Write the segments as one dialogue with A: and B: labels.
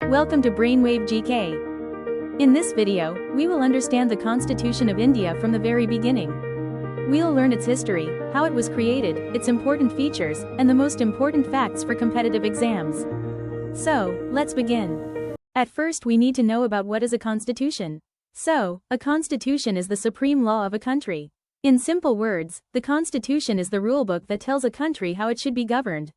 A: Welcome to Brainwave GK. In this video, we will understand the Constitution of India from the very beginning. We'll learn its history, how it was created, its important features, and the most important facts for competitive exams. So, let's begin. At first we need to know about what is a constitution. So, a constitution is the supreme law of a country. In simple words, the constitution is the rulebook that tells a country how it should be governed.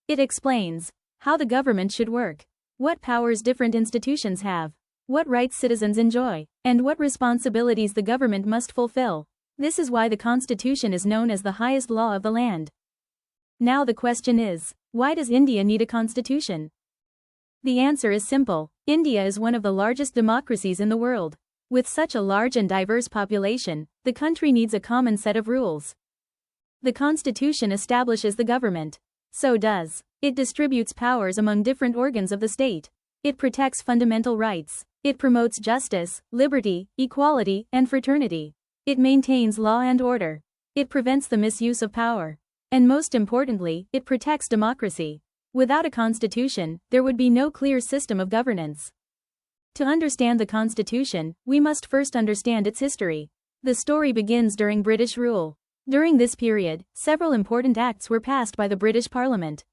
A: It explains how the government should work, what powers different institutions have, what rights citizens enjoy, and what responsibilities the government must fulfill. This is why the Constitution is known as the highest law of the land. Now the question is, why does India need a constitution? The answer is simple. India is one of the largest democracies in the world. With such a large and diverse population, the country needs a common set of rules. The Constitution establishes the government. So does. It distributes powers among different organs of the state. It protects fundamental rights. It promotes justice, liberty, equality, and fraternity. It maintains law and order. It prevents the misuse of power. And most importantly, it protects democracy. Without a constitution, there would be no clear system of governance. To understand the Constitution, we must first understand its history. The story begins during British rule. During this period, several important acts were passed by the British Parliament.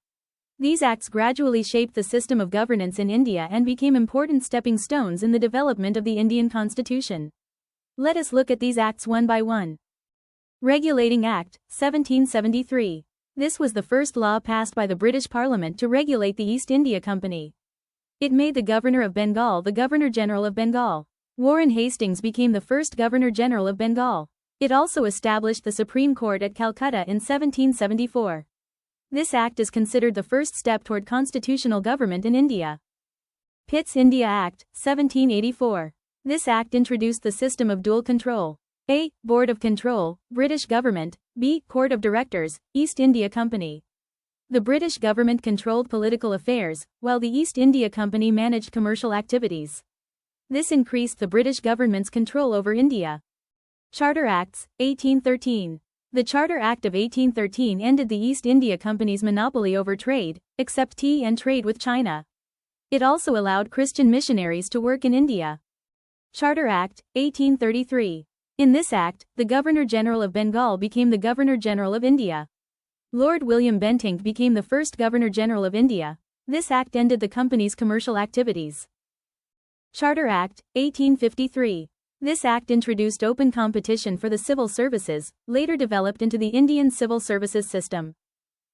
A: These acts gradually shaped the system of governance in India and became important stepping stones in the development of the Indian Constitution. Let us look at these acts one by one. Regulating Act, 1773. This was the first law passed by the British Parliament to regulate the East India Company. It made the Governor of Bengal the Governor-General of Bengal. Warren Hastings became the first Governor-General of Bengal. It also established the Supreme Court at Calcutta in 1774. This act is considered the first step toward constitutional government in India. Pitt's India Act, 1784. This act introduced the system of dual control. A. Board of Control, British Government, B. Court of Directors, East India Company. The British government controlled political affairs, while the East India Company managed commercial activities. This increased the British government's control over India. Charter Acts, 1813. The Charter Act of 1813 ended the East India Company's monopoly over trade, except tea and trade with China. It also allowed Christian missionaries to work in India. Charter Act, 1833. In this act, the Governor-General of Bengal became the Governor-General of India. Lord William Bentinck became the first Governor-General of India. This act ended the company's commercial activities. Charter Act, 1853. This act introduced open competition for the civil services, later developed into the Indian civil services system.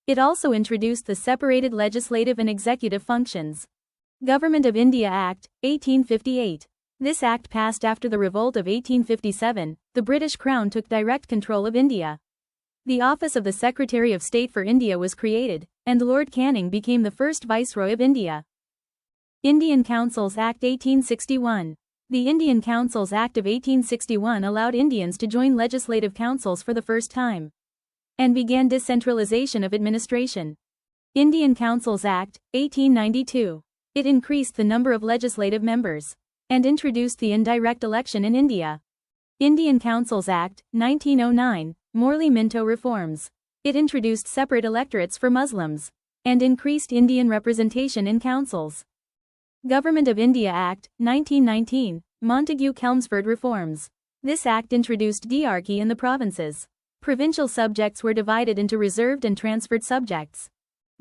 A: It also introduced the separated legislative and executive functions. Government of India Act, 1858. This act passed after the revolt of 1857. The British Crown took direct control of India. The office of the Secretary of State for India was created, and Lord Canning became the first Viceroy of India. Indian Councils Act, 1861. The Indian Councils Act of 1861 allowed Indians to join legislative councils for the first time and began decentralization of administration. Indian Councils Act, 1892. It increased the number of legislative members and introduced the indirect election in India. Indian Councils Act, 1909, Morley-Minto reforms. It introduced separate electorates for Muslims and increased Indian representation in councils. Government of India Act, 1919, Montagu-Chelmsford reforms. This act introduced diarchy in the provinces. Provincial subjects were divided into reserved and transferred subjects.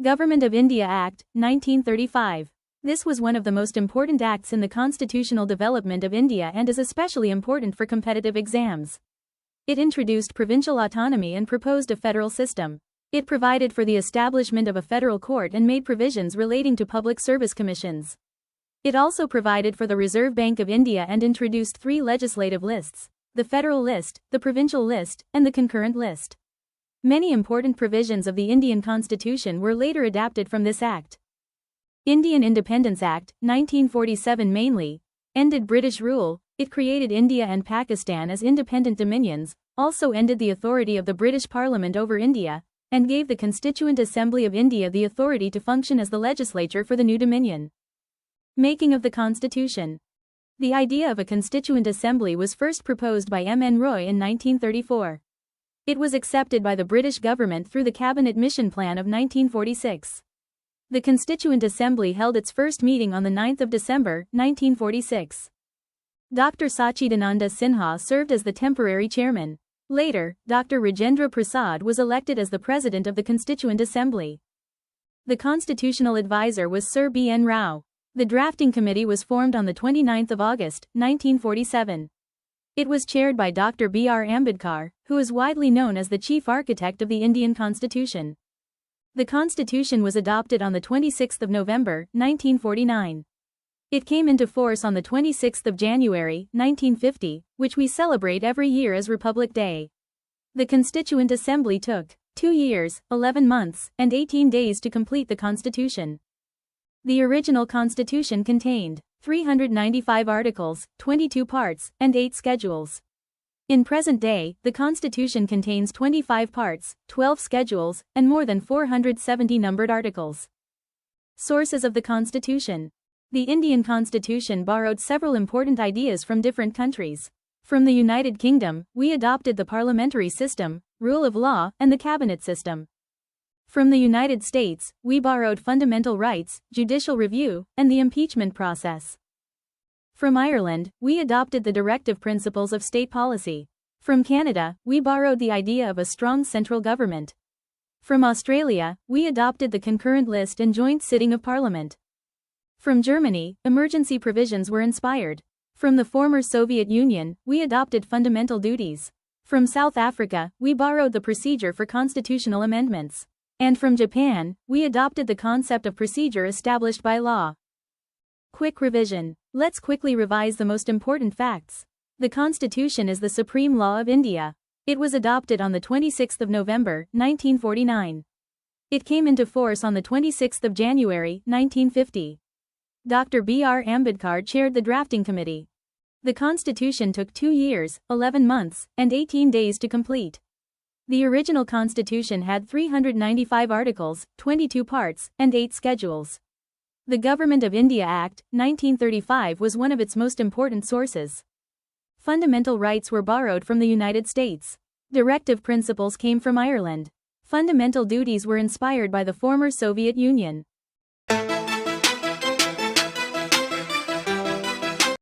A: Government of India Act, 1935. This was one of the most important acts in the constitutional development of India and is especially important for competitive exams. It introduced provincial autonomy and proposed a federal system. It provided for the establishment of a federal court and made provisions relating to public service commissions. It also provided for the Reserve Bank of India and introduced 3 legislative lists: the Federal List, the Provincial List, and the Concurrent List. Many important provisions of the Indian Constitution were later adapted from this act. Indian Independence Act, 1947 mainly ended British rule. It created India and Pakistan as independent dominions, also ended the authority of the British Parliament over India, and gave the Constituent Assembly of India the authority to function as the legislature for the new dominion. Making of the Constitution. The idea of a Constituent Assembly was first proposed by M. N. Roy in 1934. It was accepted by the British government through the Cabinet Mission Plan of 1946. The Constituent Assembly held its first meeting on the 9th of December, 1946. Dr. Sachidananda Sinha served as the temporary chairman. Later, Dr. Rajendra Prasad was elected as the president of the Constituent Assembly. The constitutional advisor was Sir B. N. Rao. The drafting committee was formed on the 29th of August, 1947. It was chaired by Dr. B. R. Ambedkar, who is widely known as the chief architect of the Indian Constitution. The Constitution was adopted on the 26th of November, 1949. It came into force on the 26th of January, 1950, which we celebrate every year as Republic Day. The Constituent Assembly took 2 years, 11 months, and 18 days to complete the Constitution. The original Constitution contained 395 articles, 22 parts, and 8 schedules. In present day, the Constitution contains 25 parts, 12 schedules, and more than 470 numbered articles. Sources of the Constitution. The Indian Constitution borrowed several important ideas from different countries. From the United Kingdom, we adopted the parliamentary system, rule of law, and the cabinet system. From the United States, we borrowed fundamental rights, judicial review, and the impeachment process. From Ireland, we adopted the directive principles of state policy. From Canada, we borrowed the idea of a strong central government. From Australia, we adopted the concurrent list and joint sitting of Parliament. From Germany, emergency provisions were inspired. From the former Soviet Union, we adopted fundamental duties. From South Africa, we borrowed the procedure for constitutional amendments. And from Japan, we adopted the concept of procedure established by law. Quick revision. Let's quickly revise the most important facts. The Constitution is the supreme law of India. It was adopted on the 26th of November, 1949. It came into force on the 26th of January, 1950. Dr. B. R. Ambedkar chaired the drafting committee. The Constitution took 2 years, 11 months, and 18 days to complete. The original Constitution had 395 articles, 22 parts, and 8 schedules. The Government of India Act, 1935 was one of its most important sources. Fundamental rights were borrowed from the United States. Directive principles came from Ireland. Fundamental duties were inspired by the former Soviet Union.